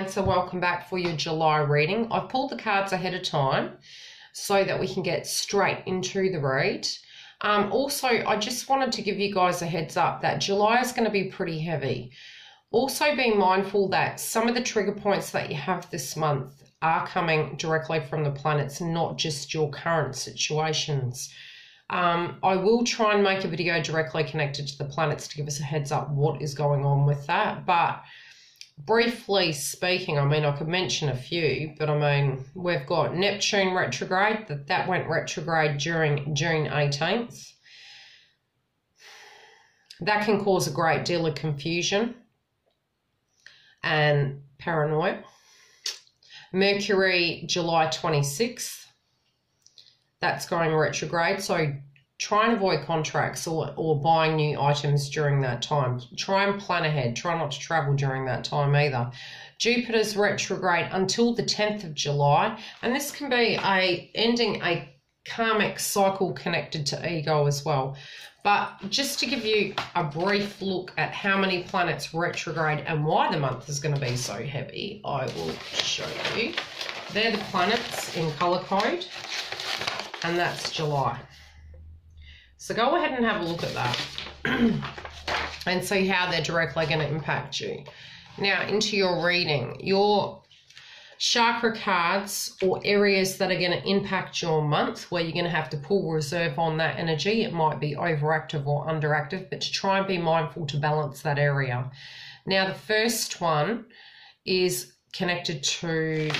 Cancer, welcome back for your July reading. I've pulled the cards ahead of time so that we can get straight into the read. Also, I just wanted to give you guys a heads up that July is going to be pretty heavy. Also, be mindful that some of the trigger points that you have this month are coming directly from the planets, not just your current situations. I will try and make a video directly connected to the planets to give us a heads up what is going on with that, but briefly speaking, I mean, I could mention a few, but I mean, we've got Neptune retrograde, that went retrograde during June 18th. That can cause a great deal of confusion and paranoia. Mercury, July 26th, that's going retrograde, so try and avoid contracts or buying new items during that time. Try and plan ahead. Try not to travel during that time either. Jupiter's retrograde until the 10th of July, and this can be ending a karmic cycle connected to ego as well. But just to give you a brief look at how many planets retrograde and why the month is going to be so heavy, I will show you. They're the planets in color code, and that's July. So go ahead and have a look at that and see how they're directly going to impact you. Now, into your reading, your chakra cards or areas that are going to impact your month, where you're going to have to pull reserve on that energy. It might be overactive or underactive, but to try and be mindful to balance that area. Now, the first one is connected to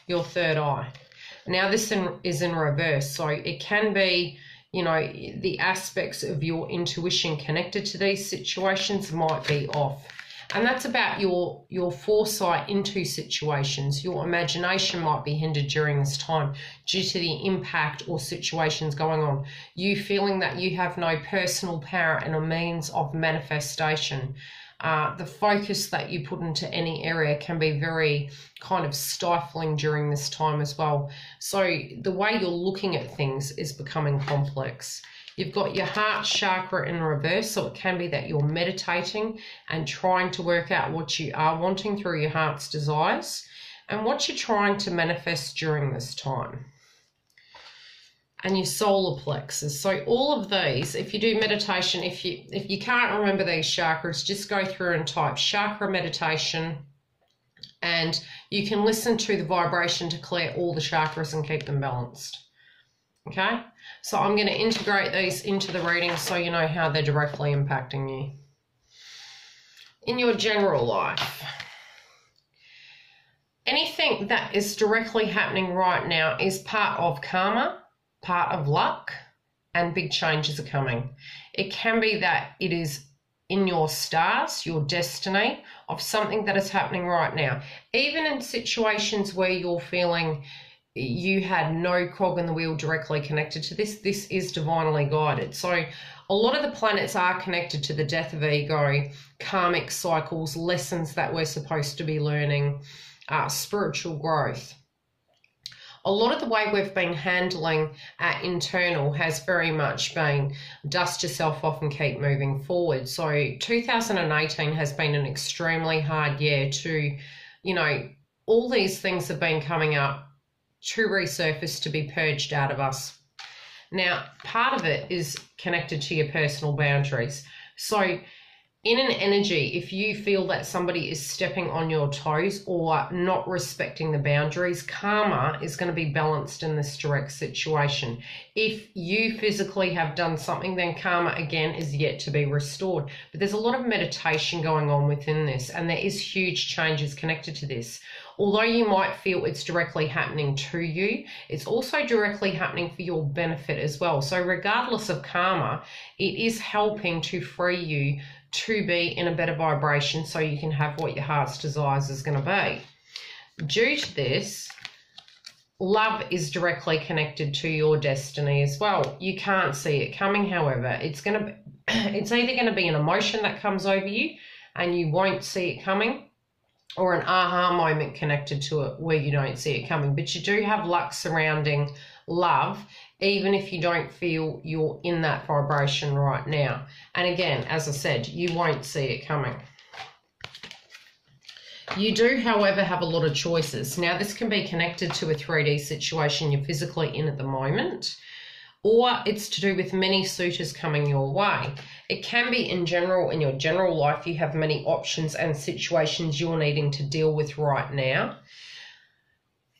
your third eye. Now this is in reverse, so it can be, you know, the aspects of your intuition connected to these situations might be off. And that's about your foresight into situations. Your imagination might be hindered during this time due to the impact or situations going on. You feeling that you have no personal power and a means of manifestation. The focus that you put into any area can be very kind of stifling during this time as well. So the way you're looking at things is becoming complex. You've got your heart chakra in reverse, so it can be that you're meditating and trying to work out what you are wanting through your heart's desires and what you're trying to manifest during this time. And your solar plexus. So all of these, if you do meditation, if you can't remember these chakras, just go through and type chakra meditation, and you can listen to the vibration to clear all the chakras and keep them balanced. Okay, so I'm going to integrate these into the reading so you know how they're directly impacting you. In your general life, anything that is directly happening right now is part of karma, part of luck, and big changes are coming. It can be that it is in your stars, your destiny of something that is happening right now. Even in situations where you're feeling you had no cog in the wheel directly connected to this, this is divinely guided. So a lot of the planets are connected to the death of ego, karmic cycles, lessons that we're supposed to be learning, spiritual growth. A lot of the way we've been handling our internal has very much been dust yourself off and keep moving forward. So 2018 has been an extremely hard year to, you know, all these things have been coming up to resurface, to be purged out of us. Now, part of it is connected to your personal boundaries. So in an energy, if you feel that somebody is stepping on your toes or not respecting the boundaries, karma is going to be balanced in this direct situation. If you physically have done something, then karma again is yet to be restored. But there's a lot of meditation going on within this, and there is huge changes connected to this. Although you might feel it's directly happening to you, it's also directly happening for your benefit as well. So regardless of karma, it is helping to free you to be in a better vibration so you can have what your heart's desires is going to be. Due to this, love is directly connected to your destiny as well. You can't see it coming, however. It's either going to be an emotion that comes over you and you won't see it coming, or an aha moment connected to it where you don't see it coming. But you do have luck surrounding love, even if you don't feel you're in that vibration right now. And again, as I said, you won't see it coming. You do, however, have a lot of choices. Now, this can be connected to a 3D situation you're physically in at the moment, or it's to do with many suitors coming your way. It can be in general, in your general life, you have many options and situations you're needing to deal with right now.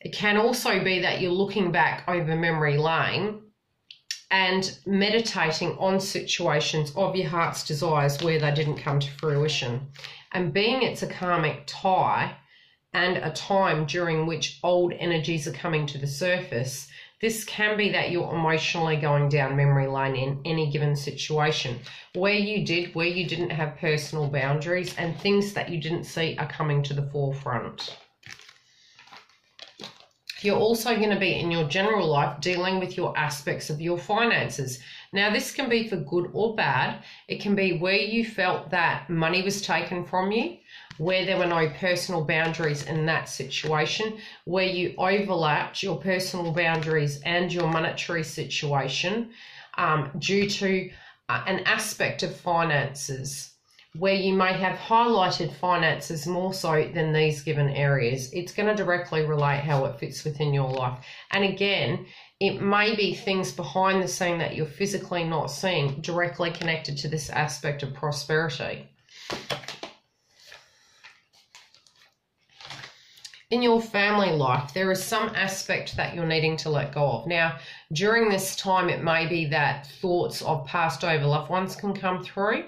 It can also be that you're looking back over memory lane and meditating on situations of your heart's desires where they didn't come to fruition. And being it's a karmic tie and a time during which old energies are coming to the surface, this can be that you're emotionally going down memory lane in any given situation where you didn't have personal boundaries, and things that you didn't see are coming to the forefront. You're also going to be in your general life dealing with your aspects of your finances. Now, this can be for good or bad. It can be where you felt that money was taken from you, where there were no personal boundaries in that situation, where you overlapped your personal boundaries and your monetary situation due to an aspect of finances, where you may have highlighted finances more so than these given areas. It's going to directly relate how it fits within your life. And again, it may be things behind the scene that you're physically not seeing directly connected to this aspect of prosperity. In your family life, there is some aspect that you're needing to let go of. Now, during this time, it may be that thoughts of passed over loved ones can come through.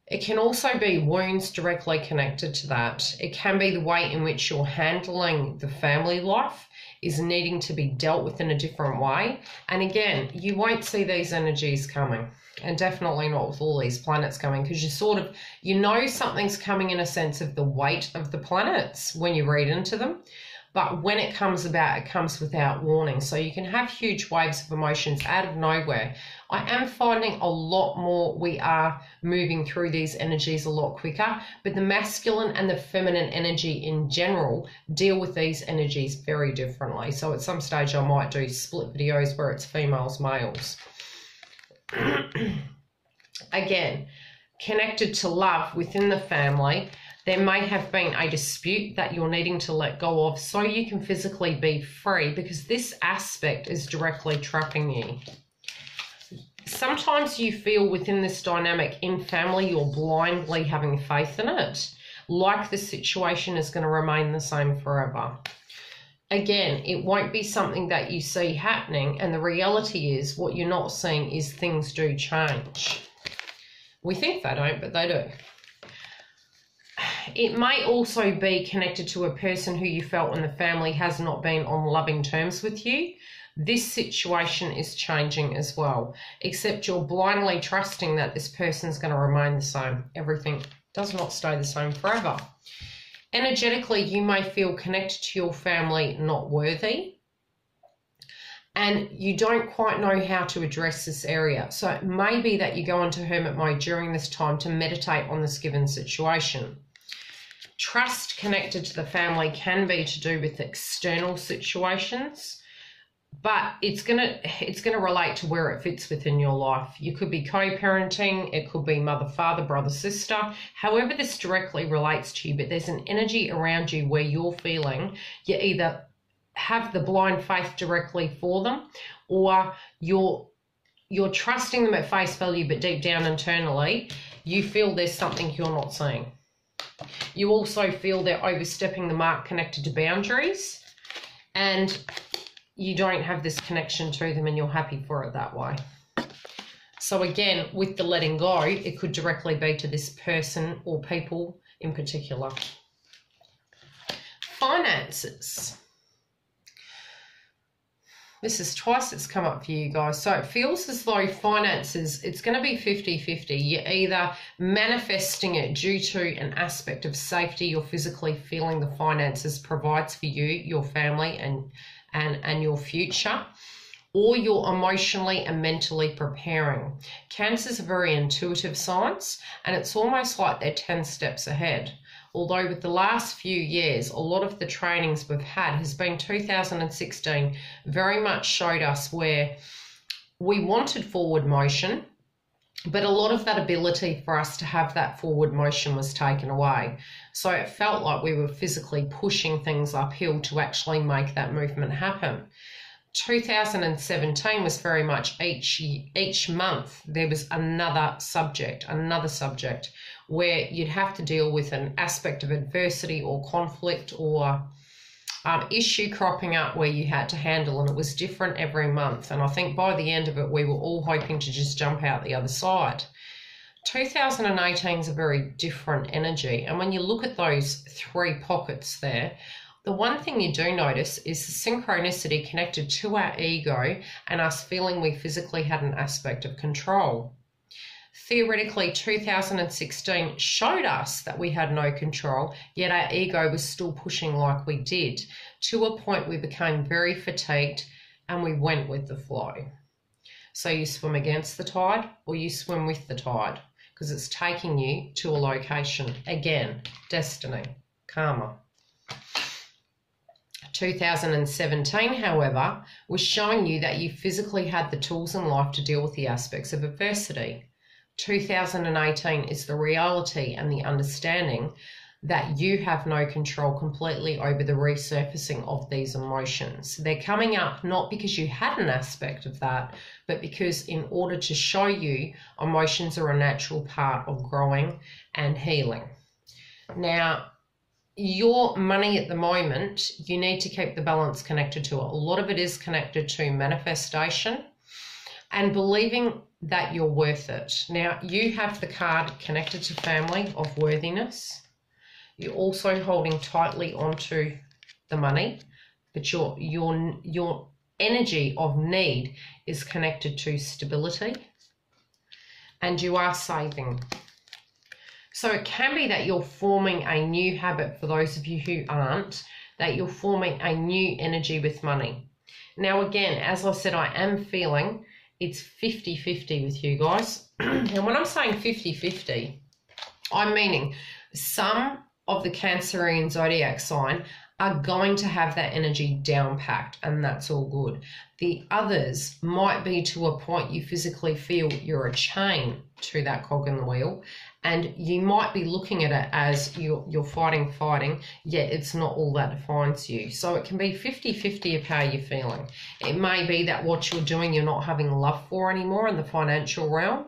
It can also be wounds directly connected to that. It can be the way in which you're handling the family life is needing to be dealt with in a different way. And again, you won't see these energies coming, and definitely not with all these planets coming, because you know something's coming in a sense of the weight of the planets when you read into them. But when it comes about, it comes without warning. So you can have huge waves of emotions out of nowhere. I am finding a lot more we are moving through these energies a lot quicker, but the masculine and the feminine energy in general deal with these energies very differently. So at some stage I might do split videos where it's females, males. Again, connected to love within the family, there may have been a dispute that you're needing to let go of so you can physically be free, because this aspect is directly trapping you. Sometimes you feel within this dynamic in family, you're blindly having faith in it, like the situation is going to remain the same forever. Again, it won't be something that you see happening, and the reality is what you're not seeing is things do change. We think they don't, but they do. It may also be connected to a person who you felt in the family has not been on loving terms with you. This situation is changing as well, except you're blindly trusting that this person's going to remain the same. Everything does not stay the same forever. Energetically, you may feel connected to your family not worthy, and you don't quite know how to address this area. So it may be that you go into hermit mode during this time to meditate on this given situation. Trust connected to the family can be to do with external situations, but it's gonna relate to where it fits within your life. You could be co-parenting, it could be mother, father, brother, sister, however this directly relates to you, but there's an energy around you where you're feeling you either have the blind faith directly for them, or you're trusting them at face value, but deep down internally, you feel there's something you're not seeing. You also feel they're overstepping the mark connected to boundaries, and you don't have this connection to them and you're happy for it that way. So again, with the letting go, it could directly be to this person or people in particular. Finances. This is twice it's come up for you guys. So it feels as though finances, it's going to be 50-50. You're either manifesting it due to an aspect of safety, you're physically feeling the finances provides for you, your family, and your future, or you're emotionally and mentally preparing. Cancers are very intuitive signs, and it's almost like they're 10 steps ahead. Although with the last few years, a lot of the trainings we've had has been 2016 very much showed us where we wanted forward motion, But a lot of that ability for us to have that forward motion was taken away. So it felt like we were physically pushing things uphill to actually make that movement happen. 2017 was very much each month there was another subject where you'd have to deal with an aspect of adversity or conflict or issue cropping up where you had to handle, and it was different every month. And I think by the end of it, we were all hoping to just jump out the other side. 2018 is a very different energy. And when you look at those three pockets there, the one thing you do notice is the synchronicity connected to our ego and us feeling we physically had an aspect of control. Theoretically, 2016 showed us that we had no control, yet our ego was still pushing like we did, to a point we became very fatigued and we went with the flow. So you swim against the tide or you swim with the tide, because it's taking you to a location. Again, destiny, karma. 2017, however, was showing you that you physically had the tools in life to deal with the aspects of adversity. 2018 is the reality and the understanding that you have no control completely over the resurfacing of these emotions. They're coming up not because you had an aspect of that, but because in order to show you, emotions are a natural part of growing and healing. Now, your money at the moment, you need to keep the balance connected to it. A lot of it is connected to manifestation and believing that you're worth it. Now, you have the card connected to family of worthiness. You're also holding tightly onto the money, but your energy of need is connected to stability, and you are saving. So it can be that you're forming a new habit, for those of you who aren't, that you're forming a new energy with money. Now, again, as I said, I am feeling it's 50-50 with you guys. And when I'm saying 50-50, I'm meaning some of the Cancerian zodiac sign are going to have that energy down packed, and that's all good. The others might be to a point you physically feel you're a chain to that cog in the wheel, and you might be looking at it as you're fighting, yet it's not all that defines you. So it can be 50-50 of how you're feeling. It may be that what you're doing you're not having love for anymore in the financial realm.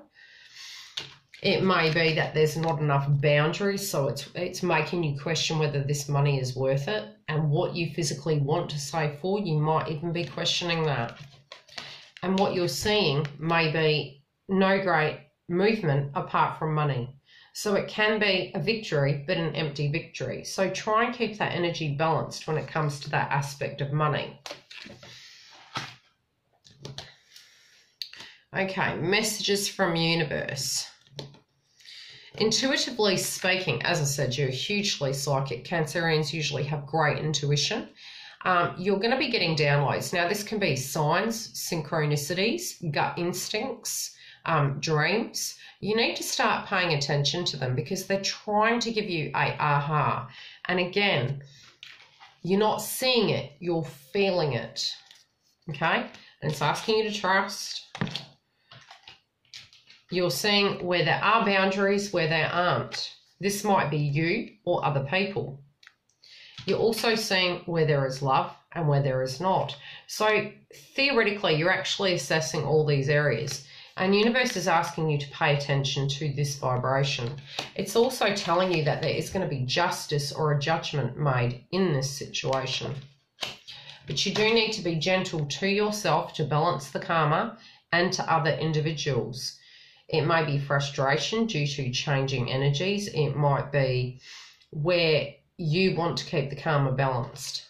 It may be that there's not enough boundaries, so it's making you question whether this money is worth it, and what you physically want to save for, you might even be questioning that. And what you're seeing may be no great movement apart from money. So it can be a victory, but an empty victory. So try and keep that energy balanced when it comes to that aspect of money. Okay, messages from universe. Intuitively speaking, as I said, you're hugely psychic. Cancerians usually have great intuition. You're going to be getting downloads. Now, this can be signs, synchronicities, gut instincts, dreams. You need to start paying attention to them because they're trying to give you a aha. And again, you're not seeing it, you're feeling it. Okay? And it's asking you to trust. You're seeing where there are boundaries, where there aren't. This might be you or other people. You're also seeing where there is love and where there is not. So theoretically, you're actually assessing all these areas. And universe is asking you to pay attention to this vibration. It's also telling you that there is going to be justice or a judgment made in this situation. But you do need to be gentle to yourself to balance the karma and to other individuals. It may be frustration due to changing energies. It might be where you want to keep the karma balanced.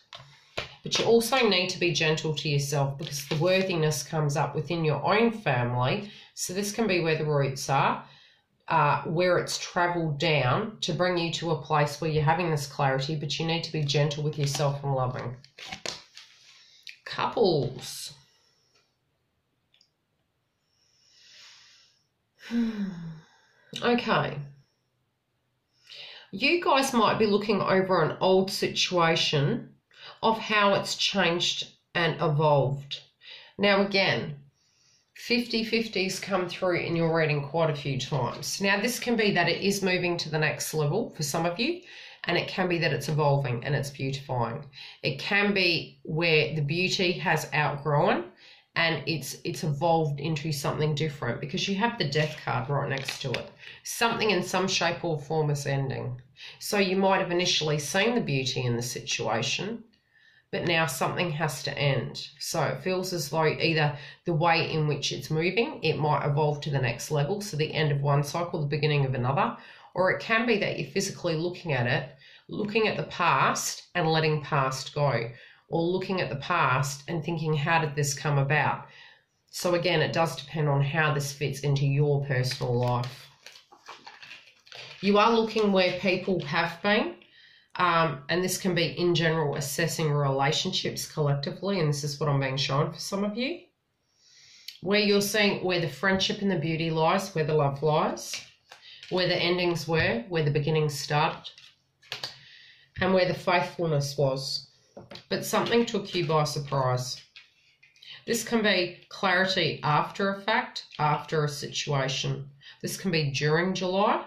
But you also need to be gentle to yourself because the worthiness comes up within your own family. So this can be where the roots are, where it's traveled down to bring you to a place where you're having this clarity, but you need to be gentle with yourself and loving. Couples. Okay. You guys might be looking over an old situation of how it's changed and evolved. Now again, 50-50s come through in your reading quite a few times. Now, this can be that it is moving to the next level for some of you, and it can be that it's evolving and it's beautifying. It can be where the beauty has outgrown and it's evolved into something different, because you have the Death card right next to it. Something in some shape or form is ending. So you might have initially seen the beauty in the situation, but now something has to end. So it feels as though either the way in which it's moving, it might evolve to the next level, so the end of one cycle, the beginning of another, or it can be that you're physically looking at it, looking at the past and letting past go, or looking at the past and thinking, how did this come about? So again, it does depend on how this fits into your personal life. You are looking where people have been, and this can be in general assessing relationships collectively, and this is what I'm being shown for some of you, where you're seeing where the friendship and the beauty lies, where the love lies, where the endings were, where the beginnings started, and where the faithfulness was. But something took you by surprise. This can be clarity after a fact, after a situation. This can be during July.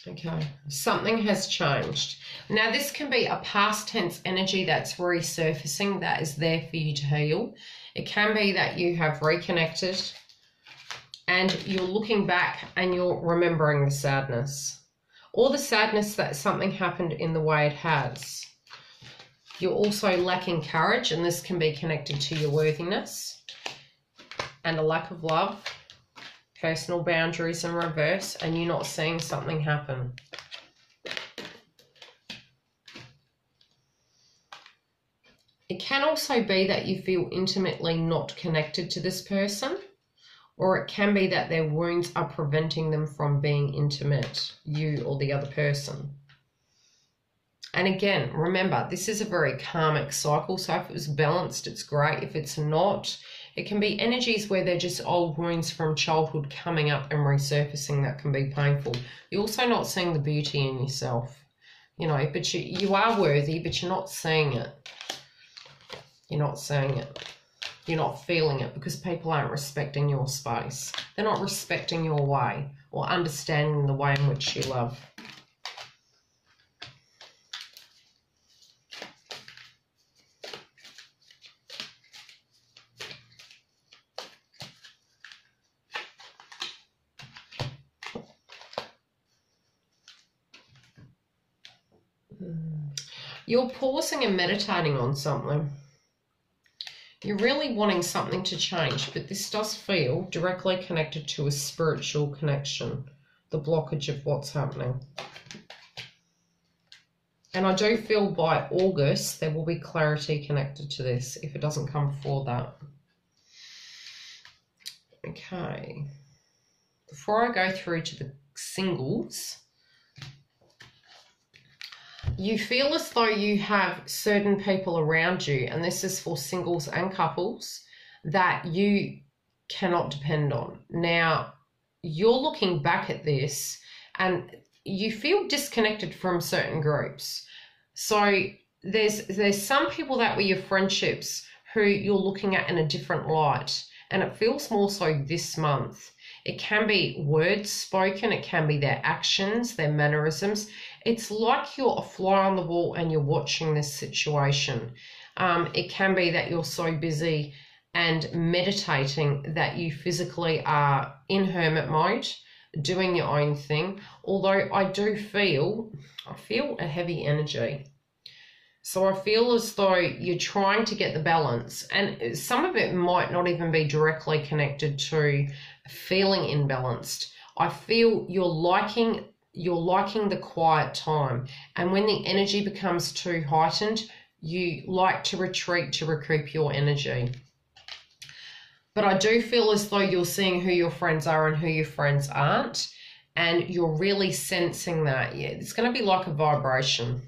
Okay, something has changed. Now, this can be a past tense energy that's resurfacing, that is there for you to heal. It can be that you have reconnected and you're looking back and you're remembering the sadness, or the sadness that something happened in the way it has. You're also lacking courage, and this can be connected to your worthiness and a lack of love, personal boundaries in reverse, and you're not seeing something happen. It can also be that you feel intimately not connected to this person, or it can be that their wounds are preventing them from being intimate, you or the other person. And again, remember, this is a very karmic cycle, so if it was balanced, it's great. If it's not, it can be energies where they're just old wounds from childhood coming up and resurfacing that can be painful. You're also not seeing the beauty in yourself, you know, but you are worthy, but you're not seeing it. You're not seeing it. You're not feeling it because people aren't respecting your space. They're not respecting your way or understanding the way in which you love. You're pausing and meditating on something. You're really wanting something to change, but this does feel directly connected to a spiritual connection, the blockage of what's happening. And I do feel by August there will be clarity connected to this if it doesn't come before that. Okay. Before I go through to the singles, you feel as though you have certain people around you, and this is for singles and couples, that you cannot depend on. Now, you're looking back at this and you feel disconnected from certain groups. So there's some people that were your friendships who you're looking at in a different light, and it feels more so this month. It can be words spoken, it can be their actions, their mannerisms. It's like you're a fly on the wall and you're watching this situation. It can be that you're so busy and meditating that you physically are in hermit mode, doing your own thing. Although I feel a heavy energy. So I feel as though you're trying to get the balance, and some of it might not even be directly connected to feeling imbalanced. I feel you're liking the quiet time, and when the energy becomes too heightened, you like to retreat to recoup your energy. But I do feel as though you're seeing who your friends are and who your friends aren't, and you're really sensing that. Yeah, it's going to be like a vibration.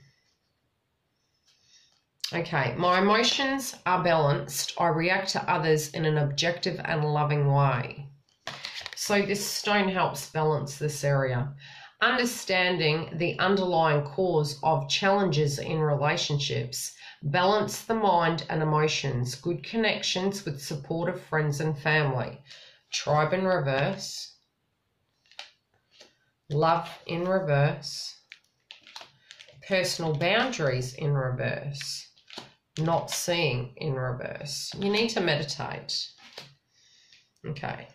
Okay, my emotions are balanced. I react to others in an objective and loving way. So this stone helps balance this area. Understanding the underlying cause of challenges in relationships. Balance the mind and emotions. Good connections with supportive friends and family. Tribe in reverse. Love in reverse. Personal boundaries in reverse. Not seeing in reverse. You need to meditate. Okay.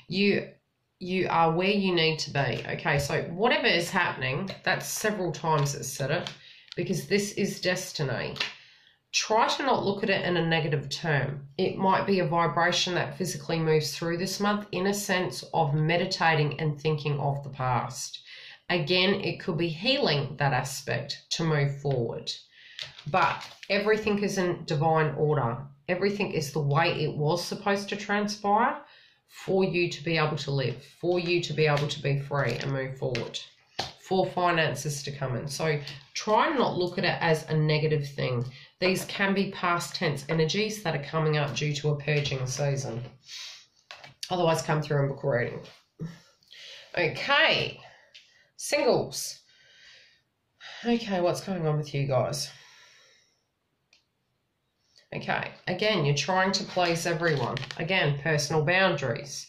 You are where you need to be. Okay, so whatever is happening, that's several times it's said it, because this is destiny. Try to not look at it in a negative term. It might be a vibration that physically moves through this month in a sense of meditating and thinking of the past. Again, it could be healing that aspect to move forward. But everything is in divine order. Everything is the way it was supposed to transpire for you to be able to live, for you to be able to be free and move forward, for finances to come in. So try and not look at it as a negative thing. These can be past tense energies that are coming up due to a purging season. Otherwise, come through and book a reading. Okay, singles. Okay, what's going on with you guys? Okay, again, you're trying to please everyone. Again, personal boundaries.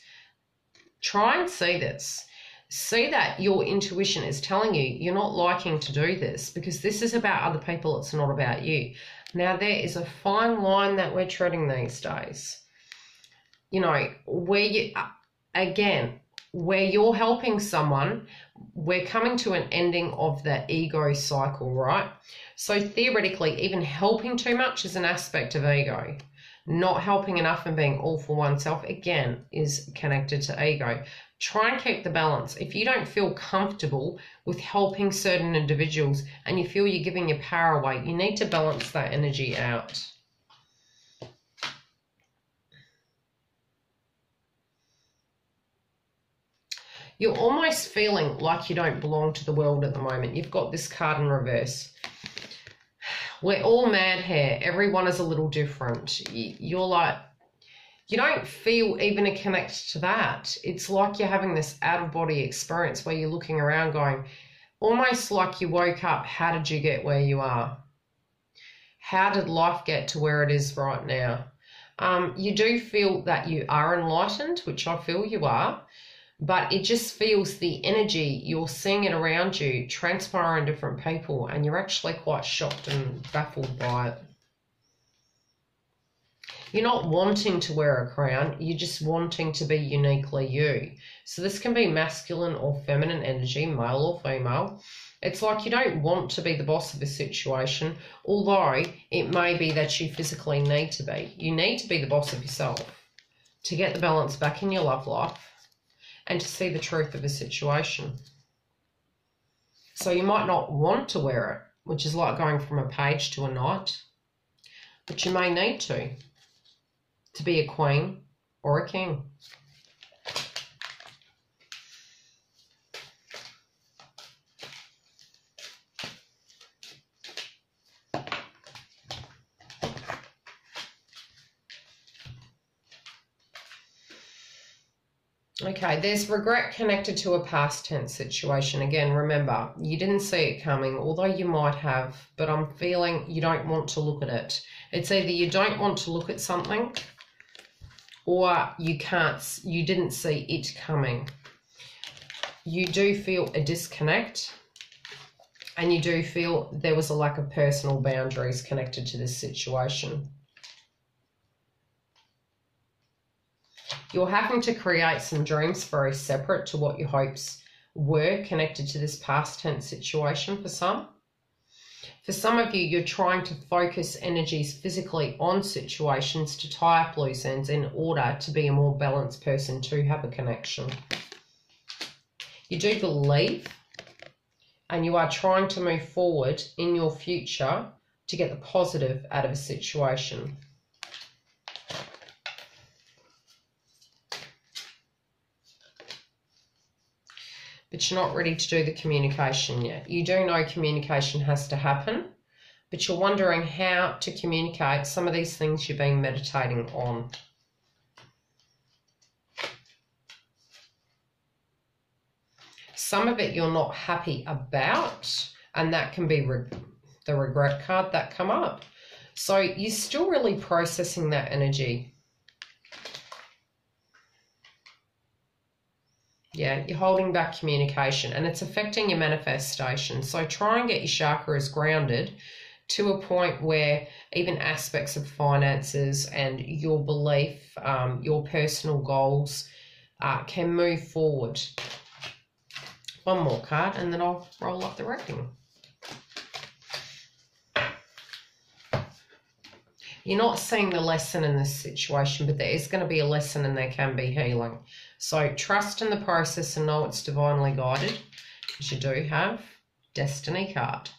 Try and see this. See that your intuition is telling you you're not liking to do this because this is about other people, it's not about you. Now, there is a fine line that we're treading these days. You know, where you're helping someone, we're coming to an ending of the ego cycle, right? So theoretically, even helping too much is an aspect of ego. Not helping enough and being all for oneself, again, is connected to ego. Try and keep the balance. If you don't feel comfortable with helping certain individuals and you feel you're giving your power away, you need to balance that energy out. You're almost feeling like you don't belong to the world at the moment. You've got this card in reverse. We're all mad here. Everyone is a little different. You're like, you don't feel even a connect to that. It's like you're having this out-of-body experience where you're looking around going, almost like you woke up, how did you get where you are? How did life get to where it is right now? You do feel that you are enlightened, which I feel you are, but it just feels the energy, you're seeing it around you transpire in different people, and you're actually quite shocked and baffled by it. You're not wanting to wear a crown, you're just wanting to be uniquely you. So this can be masculine or feminine energy, male or female. It's like you don't want to be the boss of a situation, although it may be that you physically need to be. You need to be the boss of yourself to get the balance back in your love life and to see the truth of a situation. So you might not want to wear it, which is like going from a page to a knight, but you may need to be a queen or a king. Okay, there's regret connected to a past tense situation. Again, remember, you didn't see it coming, although you might have, but I'm feeling you don't want to look at it. It's either you don't want to look at something or you didn't see it coming. You do feel a disconnect and you do feel there was a lack of personal boundaries connected to this situation. You're having to create some dreams very separate to what your hopes were connected to this past tense situation for some. For some of you, you're trying to focus energies physically on situations to tie up loose ends in order to be a more balanced person, to have a connection. You do believe and you are trying to move forward in your future to get the positive out of a situation. But you're not ready to do the communication yet. You do know communication has to happen, but you're wondering how to communicate some of these things you've been meditating on. Some of it you're not happy about, and that can be the regret card that come up. So you're still really processing that energy. Yeah, you're holding back communication, and it's affecting your manifestation. So try and get your chakras grounded to a point where even aspects of finances and your belief, your personal goals can move forward. One more card and then I'll roll up the reading. You're not seeing the lesson in this situation, but there is going to be a lesson and there can be healing. So trust in the process and know it's divinely guided, because you do have Destiny card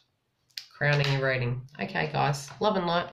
crowning your reading. Okay, guys, love and light.